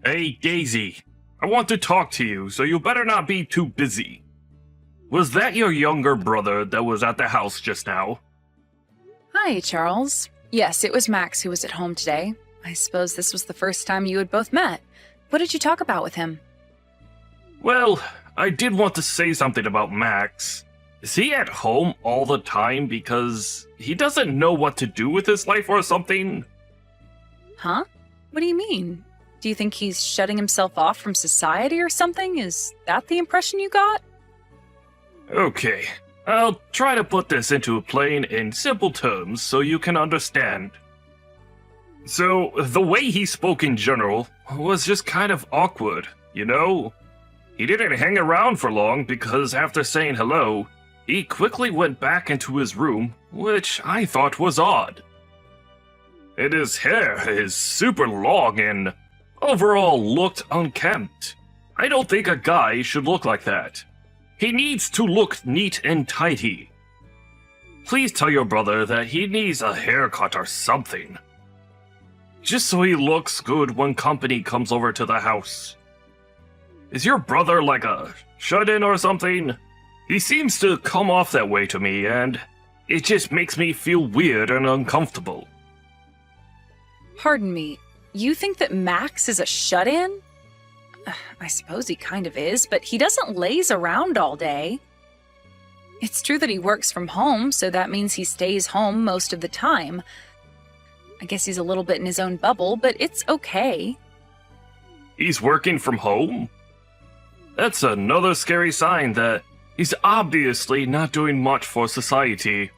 Hey, Daisy. I want to talk to you, so you better not be too busy. Was that your younger brother that was at the house just now? Hi, Charles. Yes, it was Max who was at home today. I suppose this was the first time you had both met. What did you talk about with him? Well, I did want to say something about Max. Is he at home all the time because he doesn't know what to do with his life or something? Huh? What do you mean? Do you think he's shutting himself off from society or something? Is that the impression you got? Okay, I'll try to put this into plain and simple terms so you can understand. So, the way he spoke in general was just kind of awkward, you know? He didn't hang around for long because after saying hello, he quickly went back into his room, which I thought was odd. And his hair is super long and overall looked unkempt. I don't think a guy should look like that. He needs to look neat and tidy. Please tell your brother that he needs a haircut or something. Just so he looks good when company comes over to the house. Is your brother like a shut-in or something? He seems to come off that way to me, and it just makes me feel weird and uncomfortable. Pardon me, you think that Max is a shut-in? I suppose he kind of is, but he doesn't laze around all day. It's true that he works from home, so that means he stays home most of the time. I guess he's a little bit in his own bubble, but it's okay. He's working from home? That's another scary sign that he's obviously not doing much for society.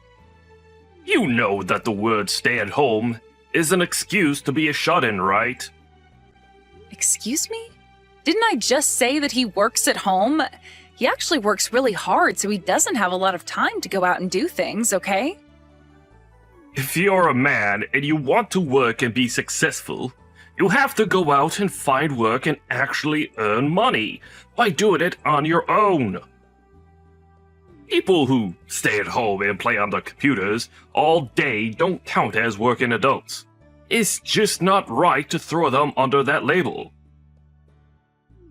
You know that the word stay at home is an excuse to be a shut-in, right? Excuse me? Didn't I just say that he works at home? He actually works really hard, so he doesn't have a lot of time to go out and do things, okay? If you're a man and you want to work and be successful, you have to go out and find work and actually earn money by doing it on your own. People who stay at home and play on their computers all day don't count as working adults. It's just not right to throw them under that label.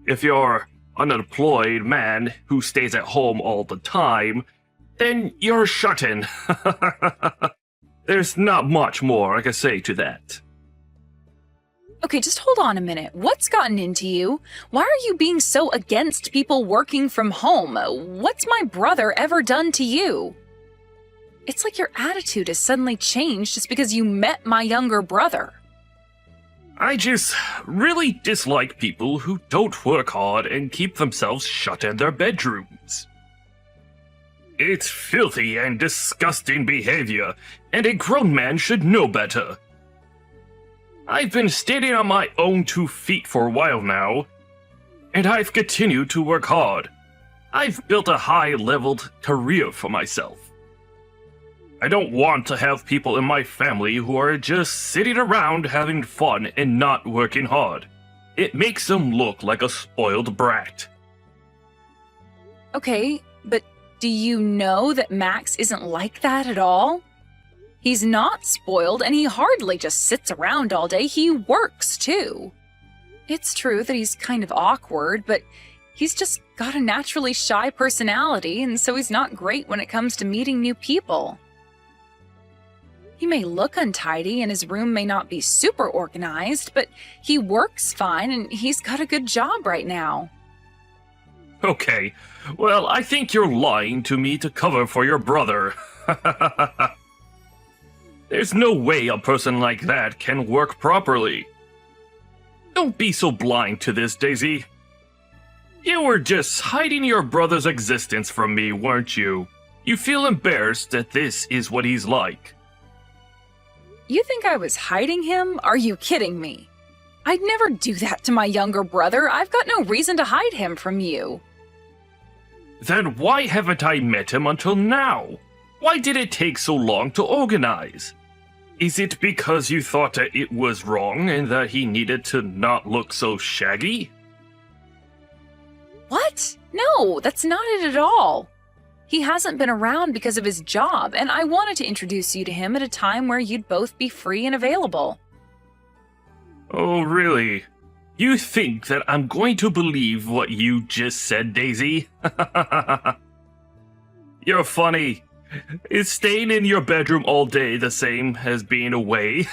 If you're an unemployed man who stays at home all the time, then you're shut-in. There's not much more I can say to that. Okay, just hold on a minute. What's gotten into you? Why are you being so against people working from home? What's my brother ever done to you? It's like your attitude has suddenly changed just because you met my younger brother. I just really dislike people who don't work hard and keep themselves shut in their bedrooms. It's filthy and disgusting behavior, and a grown man should know better. I've been standing on my own 2 feet for a while now, and I've continued to work hard. I've built a high-leveled career for myself. I don't want to have people in my family who are just sitting around having fun and not working hard. It makes them look like a spoiled brat. Okay, but do you know that Max isn't like that at all? He's not spoiled, and he hardly just sits around all day. He works, too. It's true that he's kind of awkward, but he's just got a naturally shy personality, and so he's not great when it comes to meeting new people. He may look untidy, and his room may not be super organized, but he works fine, and he's got a good job right now. Okay, well, I think you're lying to me to cover for your brother. There's no way a person like that can work properly. Don't be so blind to this, Daisy. You were just hiding your brother's existence from me, weren't you? You feel embarrassed that this is what he's like. You think I was hiding him? Are you kidding me? I'd never do that to my younger brother. I've got no reason to hide him from you. Then why haven't I met him until now? Why did it take so long to organize? Is it because you thought that it was wrong and that he needed to not look so shaggy? What? No, that's not it at all. He hasn't been around because of his job, and I wanted to introduce you to him at a time where you'd both be free and available. Oh, really? You think that I'm going to believe what you just said, Daisy? You're funny. Is staying in your bedroom all day the same as being away?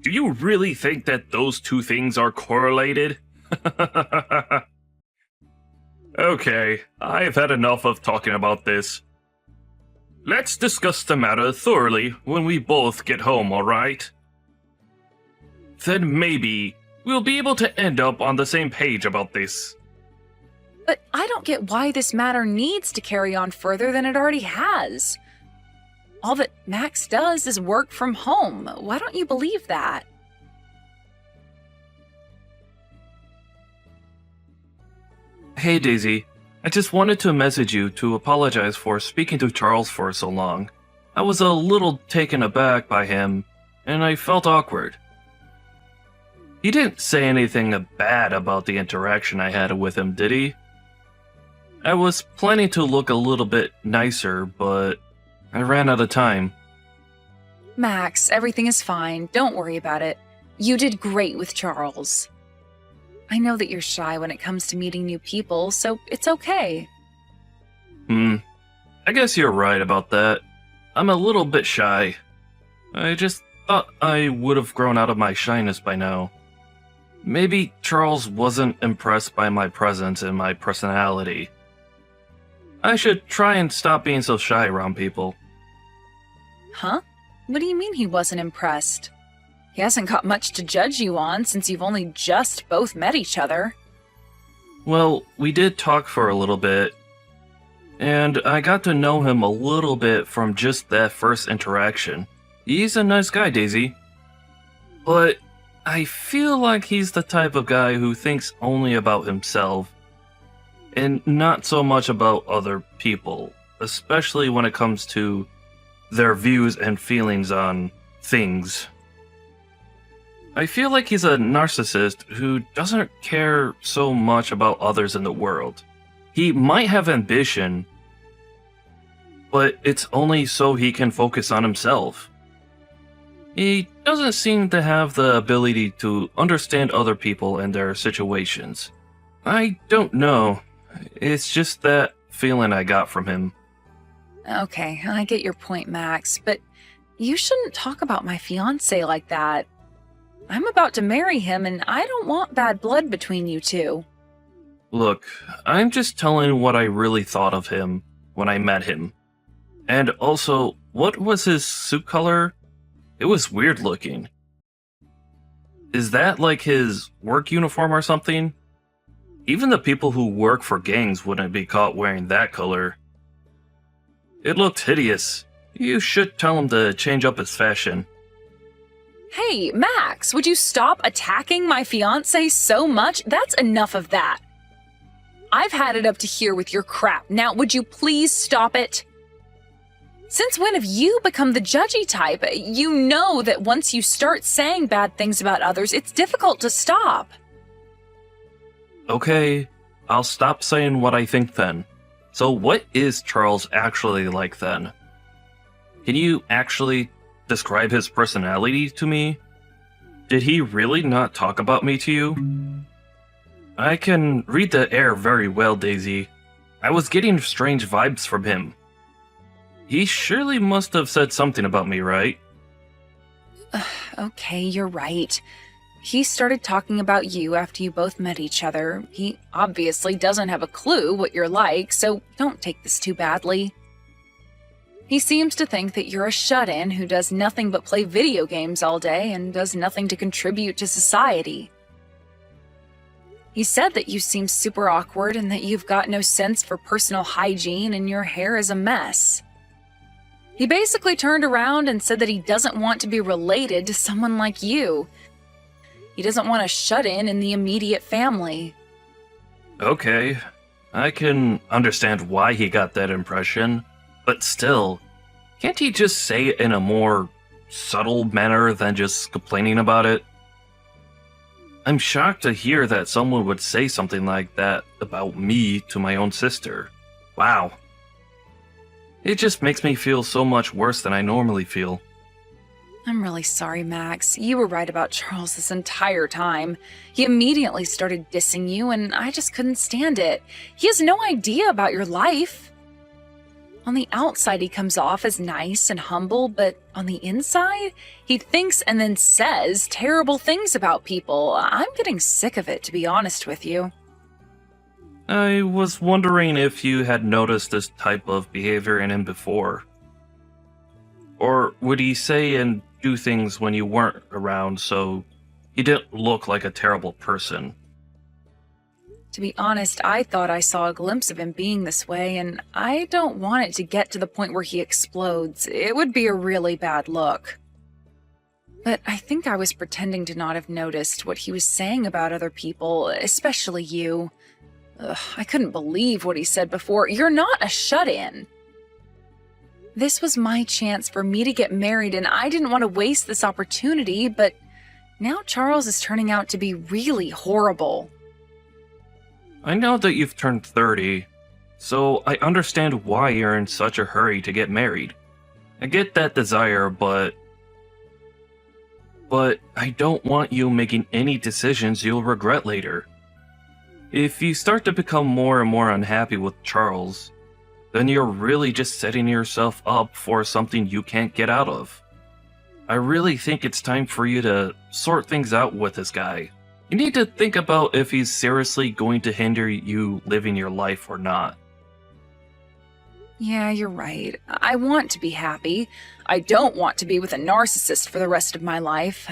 Do you really think that those two things are correlated? Okay, I've had enough of talking about this. Let's discuss the matter thoroughly when we both get home, alright? Then maybe we'll be able to end up on the same page about this. But I don't get why this matter needs to carry on further than it already has. All that Max does is work from home. Why don't you believe that? Hey Daisy, I just wanted to message you to apologize for speaking to Charles for so long. I was a little taken aback by him, and I felt awkward. He didn't say anything bad about the interaction I had with him, did he? I was planning to look a little bit nicer, but I ran out of time. Max, everything is fine. Don't worry about it. You did great with Charles. I know that you're shy when it comes to meeting new people, so it's okay. I guess you're right about that. I'm a little bit shy. I just thought I would have grown out of my shyness by now. Maybe Charles wasn't impressed by my presence and my personality. I should try and stop being so shy around people. Huh? What do you mean he wasn't impressed? He hasn't got much to judge you on since you've only just both met each other. Well, we did talk for a little bit, and I got to know him a little bit from just that first interaction. He's a nice guy, Daisy. But I feel like he's the type of guy who thinks only about himself, and not so much about other people, especially when it comes to their views and feelings on things. I feel like he's a narcissist who doesn't care so much about others in the world. He might have ambition, but it's only so he can focus on himself. He doesn't seem to have the ability to understand other people and their situations. I don't know. It's just that feeling I got from him. Okay, I get your point, Max, but you shouldn't talk about my fiancé like that. I'm about to marry him, and I don't want bad blood between you two. Look, I'm just telling what I really thought of him when I met him. And also, what was his suit color? It was weird looking. Is that like his work uniform or something? Even the people who work for gangs wouldn't be caught wearing that color. It looked hideous. You should tell him to change up his fashion. Hey, Max, would you stop attacking my fiancé so much? That's enough of that. I've had it up to here with your crap. Now, would you please stop it? Since when have you become the judgy type? You know that once you start saying bad things about others, it's difficult to stop. Okay, I'll stop saying what I think then. So what is Charles actually like then? Can you actually describe his personality to me? Did he really not talk about me to you? I can read the air very well, Daisy. I was getting strange vibes from him. He surely must have said something about me, right? Okay, you're right. He started talking about you after you both met each other. He obviously doesn't have a clue what you're like, so don't take this too badly. He seems to think that you're a shut-in who does nothing but play video games all day and does nothing to contribute to society. He said that you seem super awkward and that you've got no sense for personal hygiene and your hair is a mess. He basically turned around and said that he doesn't want to be related to someone like you. He doesn't want a shut-in in the immediate family. Okay, I can understand why he got that impression, but still, can't he just say it in a more subtle manner than just complaining about it? I'm shocked to hear that someone would say something like that about me to my own sister. Wow. It just makes me feel so much worse than I normally feel. I'm really sorry, Max. You were right about Charles this entire time. He immediately started dissing you, and I just couldn't stand it. He has no idea about your life. On the outside, he comes off as nice and humble, but on the inside, he thinks and then says terrible things about people. I'm getting sick of it, to be honest with you. I was wondering if you had noticed this type of behavior in him before. Or would he say and do things when you weren't around so he didn't look like a terrible person? To be honest, I thought I saw a glimpse of him being this way, and I don't want it to get to the point where he explodes. It would be a really bad look. But I think I was pretending to not have noticed what he was saying about other people, especially you. I couldn't believe what he said before. You're not a shut-in. This was my chance for me to get married, and I didn't want to waste this opportunity, but now Charles is turning out to be really horrible. I know that you've turned 30, so I understand why you're in such a hurry to get married. I get that desire, but I don't want you making any decisions you'll regret later. If you start to become more and more unhappy with Charles, then you're really just setting yourself up for something you can't get out of. I really think it's time for you to sort things out with this guy. You need to think about if he's seriously going to hinder you living your life or not. Yeah, you're right. I want to be happy. I don't want to be with a narcissist for the rest of my life.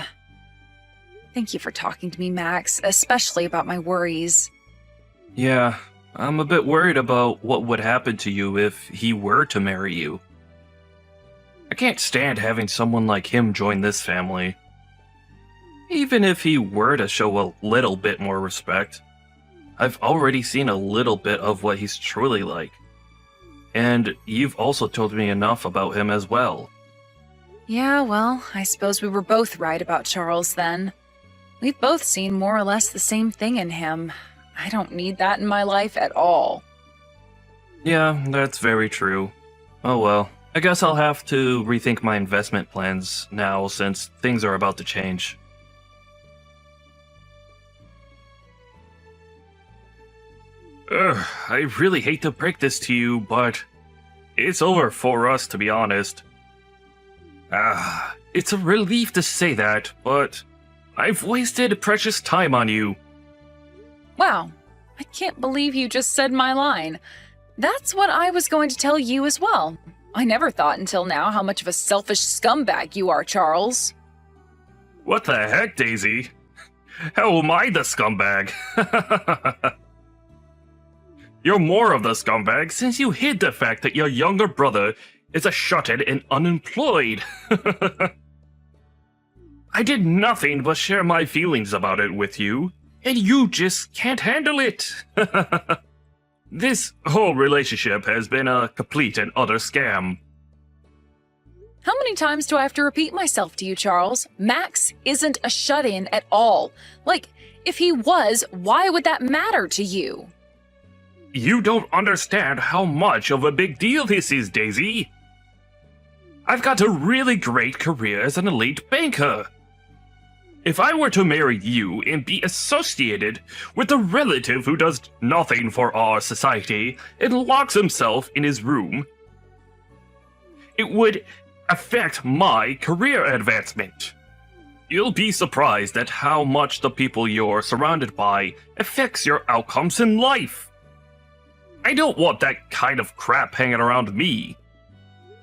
Thank you for talking to me, Max, especially about my worries. Yeah, I'm a bit worried about what would happen to you if he were to marry you. I can't stand having someone like him join this family. Even if he were to show a little bit more respect, I've already seen a little bit of what he's truly like. And you've also told me enough about him as well. Yeah, well, I suppose we were both right about Charles then. We've both seen more or less the same thing in him. I don't need that in my life at all. Yeah, that's very true. Oh well, I guess I'll have to rethink my investment plans now since things are about to change. I really hate to break this to you, but it's over for us, to be honest. It's a relief to say that, but I've wasted precious time on you. Wow, I can't believe you just said my line. That's what I was going to tell you as well. I never thought until now how much of a selfish scumbag you are, Charles. What the heck, Daisy? How am I the scumbag? You're more of the scumbag since you hid the fact that your younger brother is a shut-in and unemployed. I did nothing but share my feelings about it with you, and you just can't handle it. This whole relationship has been a complete and utter scam. How many times do I have to repeat myself to you, Charles? Max isn't a shut-in at all. Like, if he was, why would that matter to you? You don't understand how much of a big deal this is, Daisy. I've got a really great career as an elite banker. If I were to marry you and be associated with a relative who does nothing for our society and locks himself in his room, it would affect my career advancement. You'll be surprised at how much the people you're surrounded by affects your outcomes in life. I don't want that kind of crap hanging around me.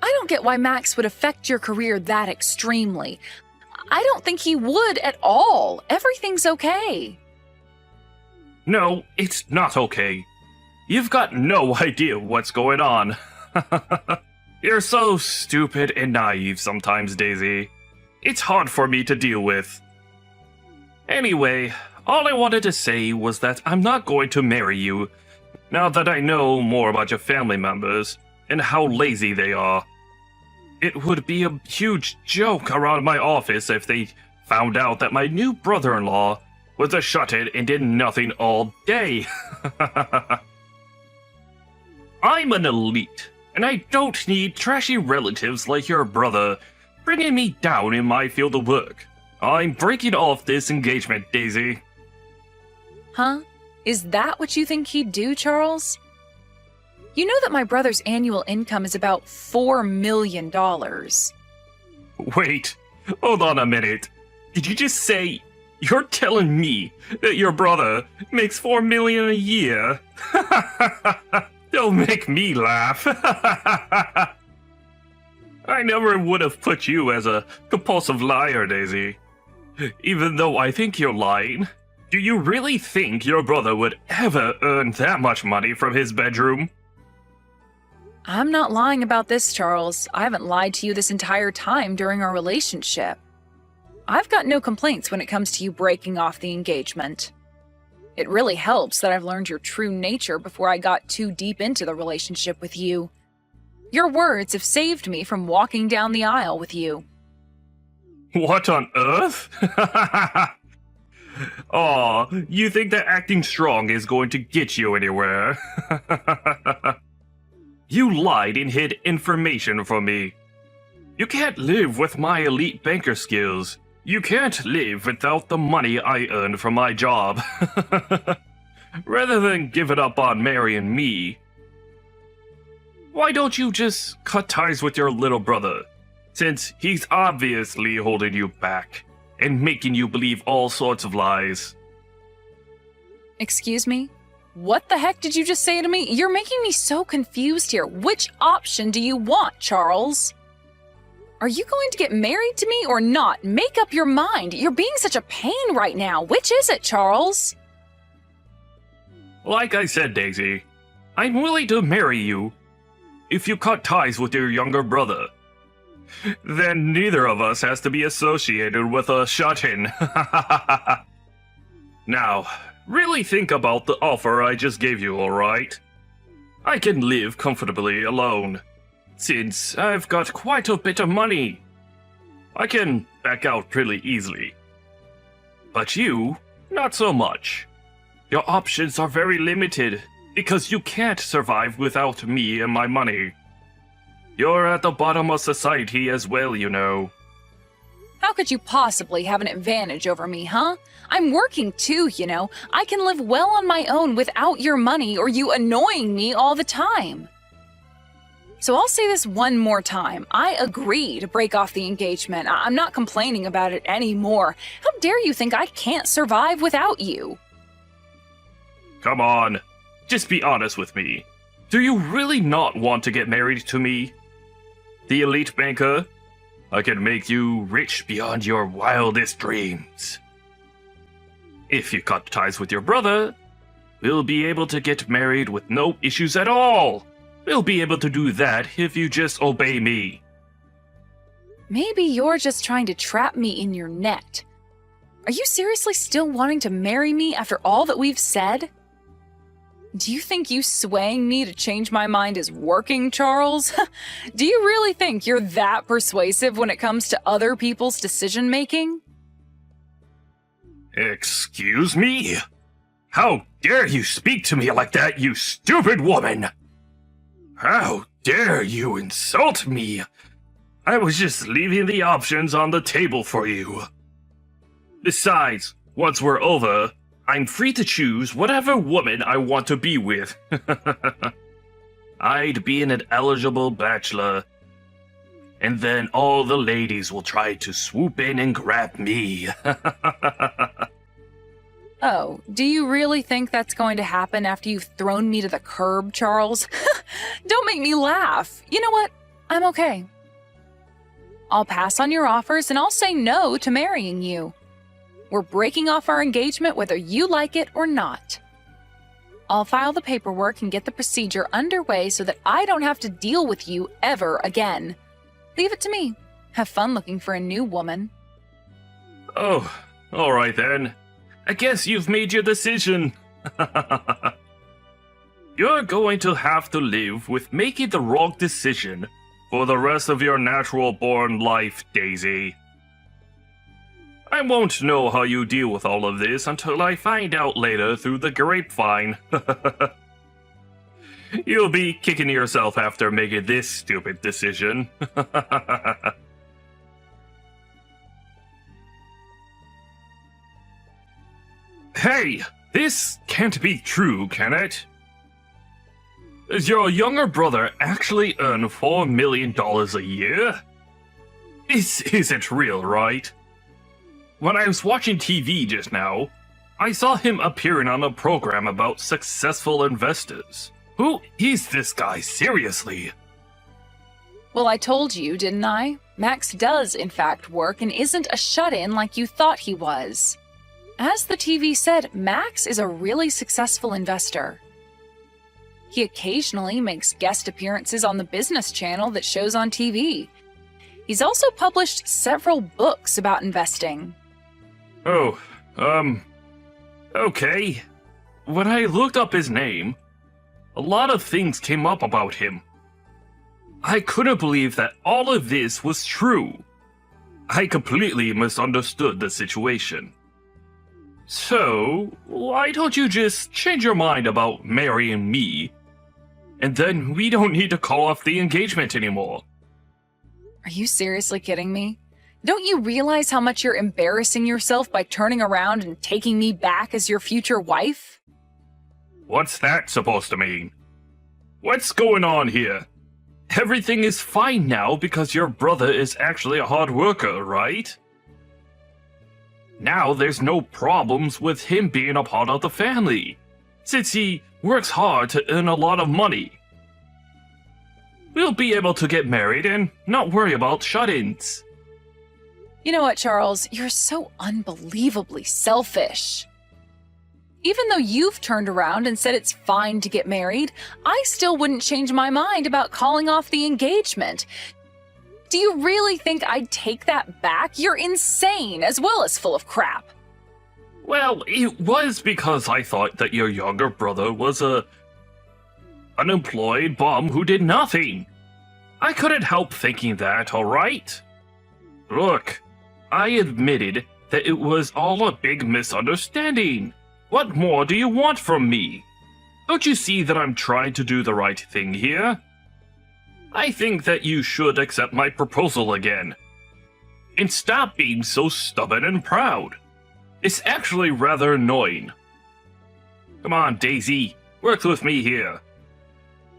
I don't get why Max would affect your career that extremely. I don't think he would at all. Everything's okay. No, it's not okay. You've got no idea what's going on. You're so stupid and naive sometimes, Daisy. It's hard for me to deal with. Anyway, all I wanted to say was that I'm not going to marry you, now that I know more about your family members and how lazy they are. It would be a huge joke around my office if they found out that my new brother-in-law was a shut-in and did nothing all day. I'm an elite, and I don't need trashy relatives like your brother bringing me down in my field of work. I'm breaking off this engagement, Daisy. Huh? Is that what you think he'd do, Charles? You know that my brother's annual income is about $4 million. Wait, hold on a minute. Did you just say you're telling me that your brother makes $4 million a year? Don't make me laugh. I never would have put you as a compulsive liar, Daisy. Even though I think you're lying, do you really think your brother would ever earn that much money from his bedroom? I'm not lying about this, Charles. I haven't lied to you this entire time during our relationship. I've got no complaints when it comes to you breaking off the engagement. It really helps that I've learned your true nature before I got too deep into the relationship with you. Your words have saved me from walking down the aisle with you. What on earth? Aw, you think that acting strong is going to get you anywhere? You lied and hid information from me. You can't live with my elite banker skills. You can't live without the money I earned from my job. Rather than give it up on marrying me, why don't you just cut ties with your little brother, since he's obviously holding you back and making you believe all sorts of lies? Excuse me? What the heck did you just say to me? You're making me so confused here. Which option do you want, Charles? Are you going to get married to me or not? Make up your mind. You're being such a pain right now. Which is it, Charles? Like I said, Daisy, I'm willing to marry you if you cut ties with your younger brother. Then neither of us has to be associated with a shut-in. Now, really think about the offer I just gave you, alright? I can live comfortably alone, since I've got quite a bit of money. I can back out pretty easily. But you, not so much. Your options are very limited, because you can't survive without me and my money. You're at the bottom of society as well, you know. How could you possibly have an advantage over me, huh? I'm working too, you know. I can live well on my own without your money or you annoying me all the time. So I'll say this one more time. I agree to break off the engagement. I'm not complaining about it anymore. How dare you think I can't survive without you? Come on, just be honest with me. Do you really not want to get married to me? The elite banker? I can make you rich beyond your wildest dreams. If you cut ties with your brother, we'll be able to get married with no issues at all. We'll be able to do that if you just obey me. Maybe you're just trying to trap me in your net. Are you seriously still wanting to marry me after all that we've said? Do you think you swaying me to change my mind is working, Charles? Do you really think you're that persuasive when it comes to other people's decision-making? Excuse me? How dare you speak to me like that, you stupid woman? How dare you insult me? I was just leaving the options on the table for you. Besides, once we're over, I'm free to choose whatever woman I want to be with. I'd be an eligible bachelor. And then all the ladies will try to swoop in and grab me. Oh, do you really think that's going to happen after you've thrown me to the curb, Charles? Don't make me laugh. You know what? I'm okay. I'll pass on your offers and I'll say no to marrying you. We're breaking off our engagement whether you like it or not. I'll file the paperwork and get the procedure underway so that I don't have to deal with you ever again. Leave it to me. Have fun looking for a new woman. Oh, alright then. I guess you've made your decision. You're going to have to live with making the wrong decision for the rest of your natural-born life, Daisy. I won't know how you deal with all of this until I find out later through the grapevine. You'll be kicking yourself after making this stupid decision. Hey, this can't be true, can it? Does your younger brother actually earn $4 million a year? This isn't real, right? When I was watching TV just now, I saw him appearing on a program about successful investors. Who is this guy, seriously? Well, I told you, didn't I? Max does, in fact, work and isn't a shut-in like you thought he was. As the TV said, Max is a really successful investor. He occasionally makes guest appearances on the business channel that shows on TV. He's also published several books about investing. Oh, okay. When I looked up his name, a lot of things came up about him. I couldn't believe that all of this was true. I completely misunderstood the situation. So, why don't you just change your mind about marrying me? And then we don't need to call off the engagement anymore. Are you seriously kidding me? Don't you realize how much you're embarrassing yourself by turning around and taking me back as your future wife? What's that supposed to mean? What's going on here? Everything is fine now because your brother is actually a hard worker, right? Now there's no problems with him being a part of the family, since he works hard to earn a lot of money. We'll be able to get married and not worry about shut-ins. You know what, Charles? You're so unbelievably selfish. Even though you've turned around and said it's fine to get married, I still wouldn't change my mind about calling off the engagement. Do you really think I'd take that back? You're insane, as well as full of crap. Well, it was because I thought that your younger brother was a unemployed bum who did nothing. I couldn't help thinking that, alright? Look, I admitted that it was all a big misunderstanding. What more do you want from me? Don't you see that I'm trying to do the right thing here? I think that you should accept my proposal again. And stop being so stubborn and proud. It's actually rather annoying. Come on, Daisy, work with me here.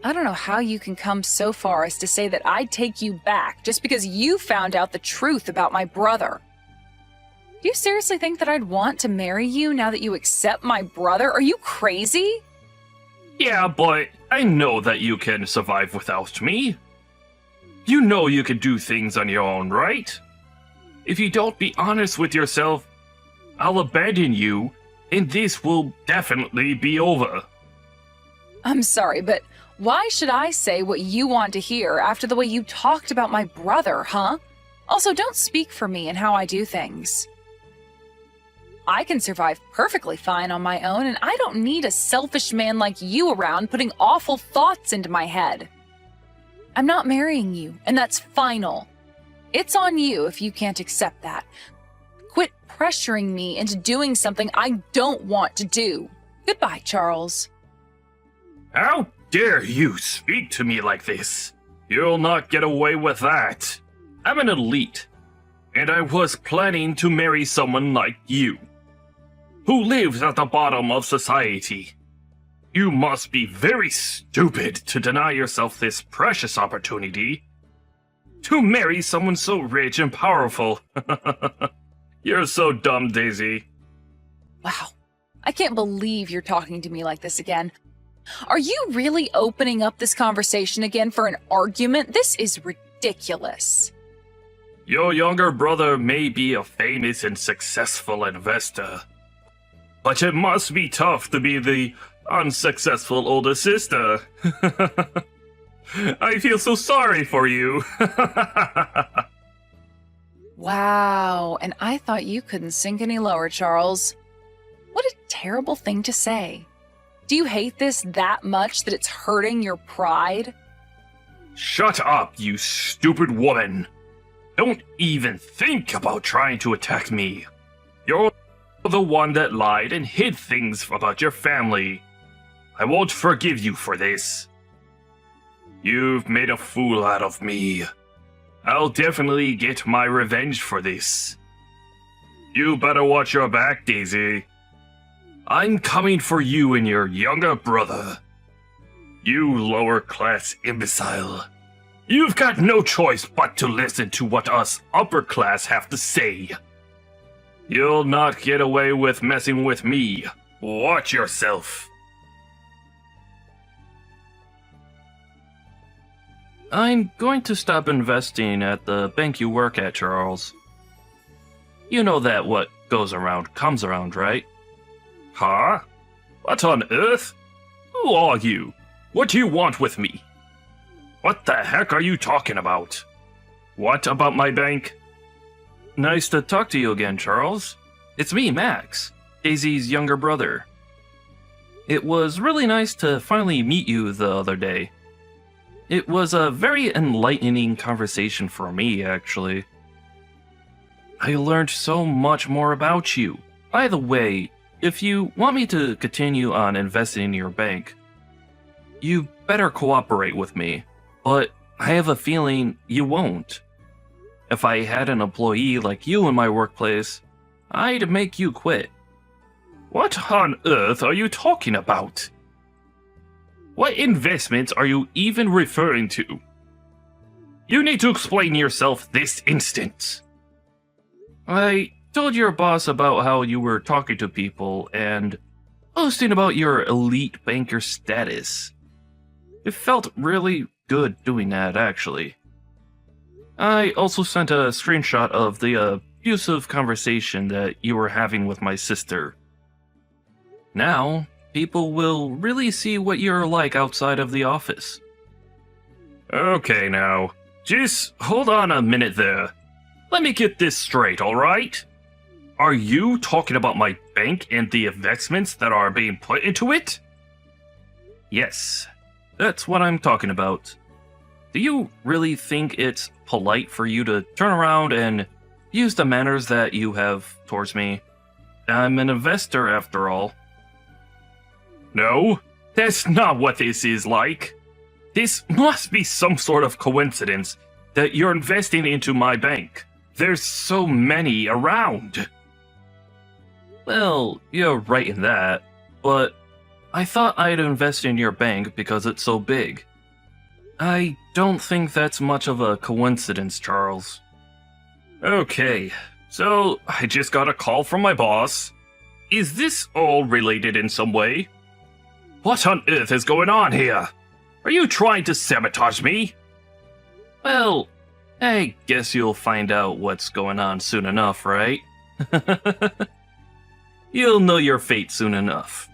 I don't know how you can come so far as to say that I'd take you back just because you found out the truth about my brother. Do you seriously think that I'd want to marry you now that you accept my brother? Are you crazy? Yeah, but I know that you can survive without me. You know you can do things on your own, right? If you don't be honest with yourself, I'll abandon you, and this will definitely be over. I'm sorry, but why should I say what you want to hear after the way you talked about my brother, huh? Also, don't speak for me and how I do things. I can survive perfectly fine on my own, and I don't need a selfish man like you around putting awful thoughts into my head. I'm not marrying you, and that's final. It's on you if you can't accept that. Quit pressuring me into doing something I don't want to do. Goodbye, Charles. How dare you speak to me like this? You'll not get away with that. I'm an elite, and I was planning to marry someone like you, who lives at the bottom of society. You must be very stupid to deny yourself this precious opportunity to marry someone so rich and powerful. You're so dumb, Daisy. Wow, I can't believe you're talking to me like this again. Are you really opening up this conversation again for an argument? This is ridiculous. Your younger brother may be a famous and successful investor, but it must be tough to be the unsuccessful older sister. I feel so sorry for you. Wow, and I thought you couldn't sink any lower, Charles. What a terrible thing to say. Do you hate this that much that it's hurting your pride? Shut up, you stupid woman. Don't even think about trying to attack me. You're the one that lied and hid things about your family. I won't forgive you for this. You've made a fool out of me. I'll definitely get my revenge for this. You better watch your back, Daisy. I'm coming for you and your younger brother. You lower-class imbecile. You've got no choice but to listen to what us upper-class have to say. You'll not get away with messing with me. Watch yourself. I'm going to stop investing at the bank you work at, Charles. You know that what goes around comes around, right? Huh? What on earth? Who are you? What do you want with me? What the heck are you talking about? What about my bank? Nice to talk to you again, Charles. It's me, Max, Daisy's younger brother. It was really nice to finally meet you the other day. It was a very enlightening conversation for me, actually. I learned so much more about you. By the way, if you want me to continue on investing in your bank, you better cooperate with me, but I have a feeling you won't. If I had an employee like you in my workplace, I'd make you quit. What on earth are you talking about? What investments are you even referring to? You need to explain yourself this instant. I told your boss about how you were talking to people and boasting about your elite banker status. It felt really good doing that, actually. I also sent a screenshot of the abusive conversation that you were having with my sister. Now, people will really see what you're like outside of the office. Okay, now, just hold on a minute there. Let me get this straight, alright? Are you talking about my bank and the investments that are being put into it? Yes, that's what I'm talking about. Do you really think it's polite for you to turn around and use the manners that you have towards me? I'm an investor, after all. No, that's not what this is like. This must be some sort of coincidence that you're investing into my bank. There's so many around. Well, you're right in that, but I thought I'd invest in your bank because it's so big. I don't think that's much of a coincidence, Charles. Okay, so I just got a call from my boss. Is this all related in some way? What on earth is going on here? Are you trying to sabotage me? Well, I guess you'll find out what's going on soon enough, right? You'll know your fate soon enough.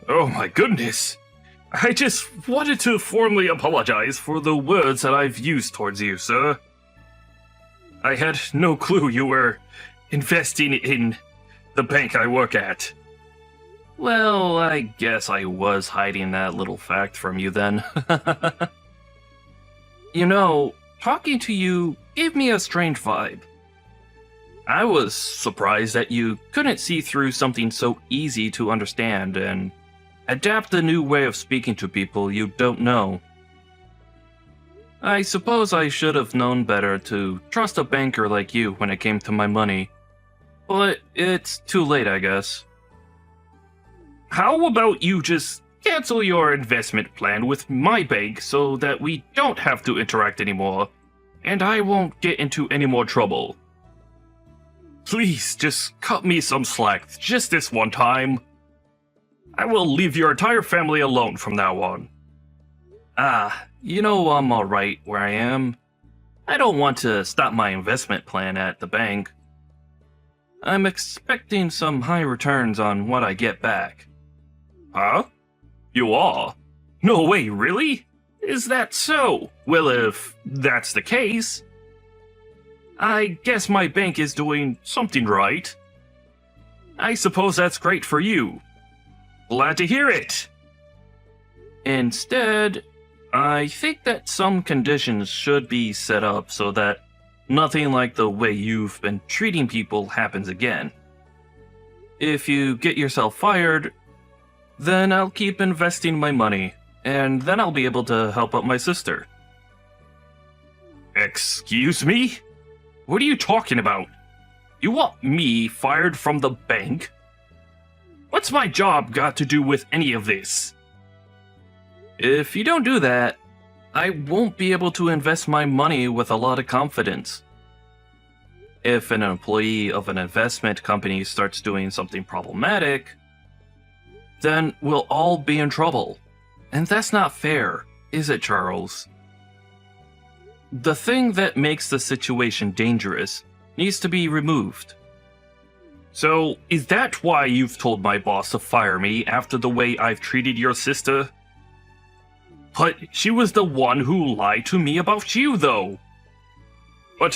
Oh my goodness! I just wanted to formally apologize for the words that I've used towards you, sir. I had no clue you were investing in the bank I work at. Well, I guess I was hiding that little fact from you then. You know, talking to you gave me a strange vibe. I was surprised that you couldn't see through something so easy to understand and adapt a new way of speaking to people you don't know. I suppose I should have known better to trust a banker like you when it came to my money. But it's too late, I guess. How about you just cancel your investment plan with my bank so that we don't have to interact anymore, and I won't get into any more trouble. Please, just cut me some slack just this one time. I will leave your entire family alone from now on. You know I'm alright where I am. I don't want to stop my investment plan at the bank. I'm expecting some high returns on what I get back. Huh? You are? No way, really? Is that so? Well, if that's the case, I guess my bank is doing something right. I suppose that's great for you. Glad to hear it. Instead, I think that some conditions should be set up so that nothing like the way you've been treating people happens again. If you get yourself fired, then I'll keep investing my money, and then I'll be able to help out my sister. Excuse me? What are you talking about? You want me fired from the bank? What's my job got to do with any of this? If you don't do that, I won't be able to invest my money with a lot of confidence. If an employee of an investment company starts doing something problematic, then we'll all be in trouble. And that's not fair, is it, Charles? The thing that makes the situation dangerous needs to be removed. So, is that why you've told my boss to fire me after the way I've treated your sister? But she was the one who lied to me about you, though. But,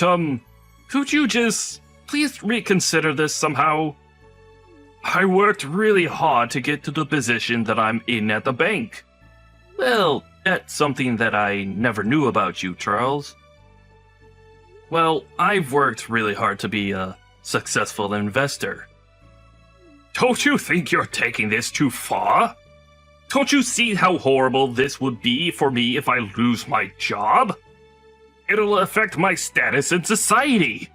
could you just please reconsider this somehow? I worked really hard to get to the position that I'm in at the bank. Well, that's something that I never knew about you, Charles. Well, I've worked really hard to be a successful investor. Don't you think you're taking this too far? Don't you see how horrible this would be for me if I lose my job? It'll affect my status in society.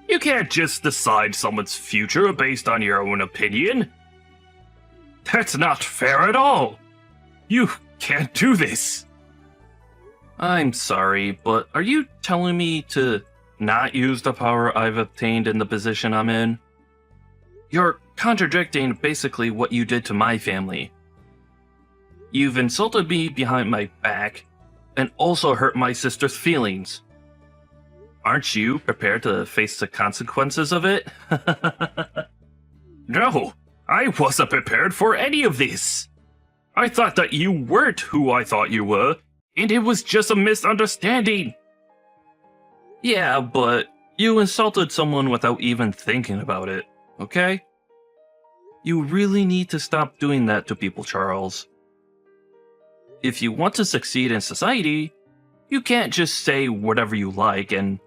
You can't just decide someone's future based on your own opinion. That's not fair at all. You can't do this. I'm sorry, but are you telling me to not use the power I've obtained in the position I'm in? You're contradicting basically what you did to my family. You've insulted me behind my back, and also hurt my sister's feelings. Aren't you prepared to face the consequences of it? No, I wasn't prepared for any of this. I thought that you weren't who I thought you were, and it was just a misunderstanding. Yeah, but you insulted someone without even thinking about it, okay? You really need to stop doing that to people, Charles. If you want to succeed in society, you can't just say whatever you like and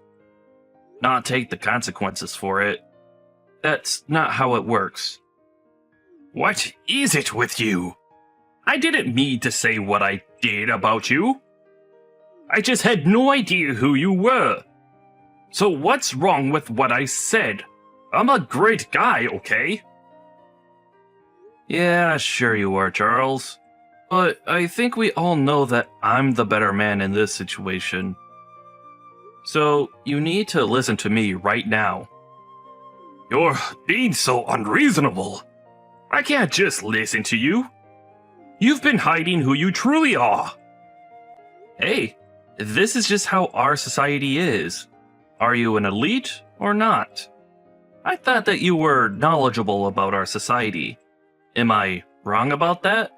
not take the consequences for it. That's not how it works. What is it with you? I didn't mean to say what I did about you. I just had no idea who you were. So what's wrong with what I said? I'm a great guy, okay? Yeah, sure you are, Charles. But I think we all know that I'm the better man in this situation. So you need to listen to me right now. You're being so unreasonable. I can't just listen to you. You've been hiding who you truly are. Hey, this is just how our society is. Are you an elite or not? I thought that you were knowledgeable about our society. Am I wrong about that?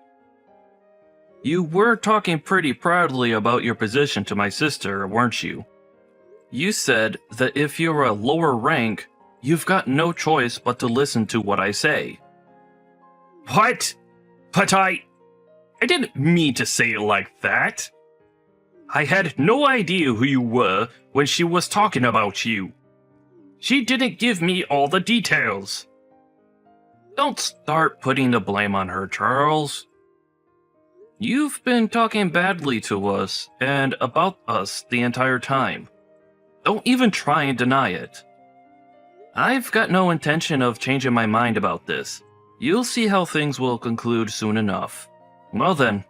You were talking pretty proudly about your position to my sister, weren't you? You said that if you're a lower rank, you've got no choice but to listen to what I say. What? But I didn't mean to say it like that. I had no idea who you were when she was talking about you. She didn't give me all the details. Don't start putting the blame on her, Charles. You've been talking badly to us and about us the entire time. Don't even try and deny it. I've got no intention of changing my mind about this. You'll see how things will conclude soon enough. Well then,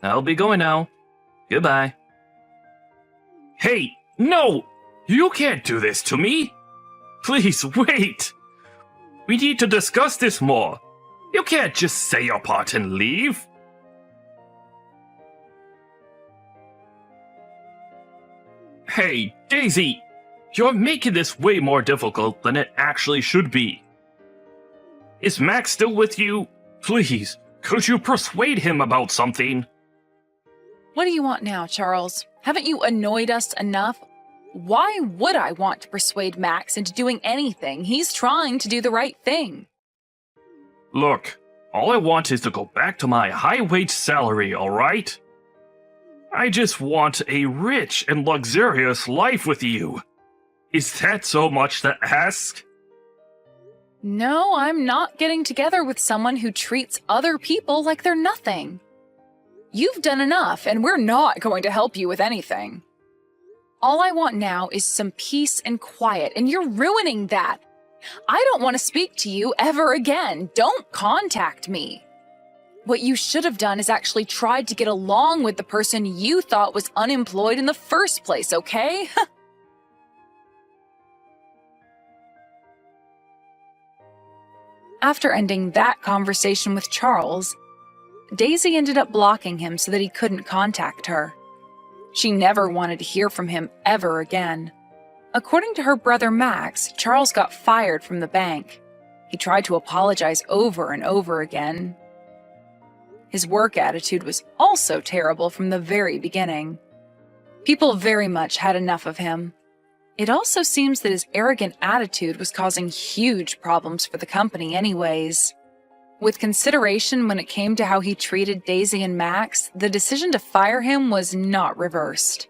I'll be going now. Goodbye. Hey, no! You can't do this to me! Please, wait! We need to discuss this more. You can't just say your part and leave. Hey, Daisy! You're making this way more difficult than it actually should be. Is Max still with you? Please, could you persuade him about something? What do you want now, Charles? Haven't you annoyed us enough? Why would I want to persuade Max into doing anything? He's trying to do the right thing. Look, all I want is to go back to my high-wage salary, alright? I just want a rich and luxurious life with you. Is that so much to ask? No, I'm not getting together with someone who treats other people like they're nothing. You've done enough, and we're not going to help you with anything. All I want now is some peace and quiet, and you're ruining that. I don't want to speak to you ever again. Don't contact me. What you should have done is actually tried to get along with the person you thought was unemployed in the first place, okay? After ending that conversation with Charles, Daisy ended up blocking him so that he couldn't contact her. She never wanted to hear from him ever again. According to her brother Max, Charles got fired from the bank. He tried to apologize over and over again. His work attitude was also terrible from the very beginning. People very much had enough of him. It also seems that his arrogant attitude was causing huge problems for the company anyways. With consideration when it came to how he treated Daisy and Max, the decision to fire him was not reversed.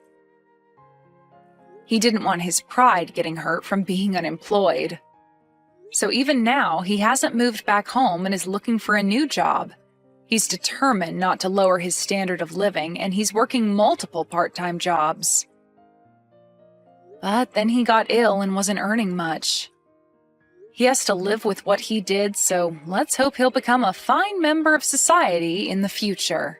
He didn't want his pride getting hurt from being unemployed. So even now, he hasn't moved back home and is looking for a new job. He's determined not to lower his standard of living, and he's working multiple part-time jobs. But then he got ill and wasn't earning much. He has to live with what he did, so let's hope he'll become a fine member of society in the future.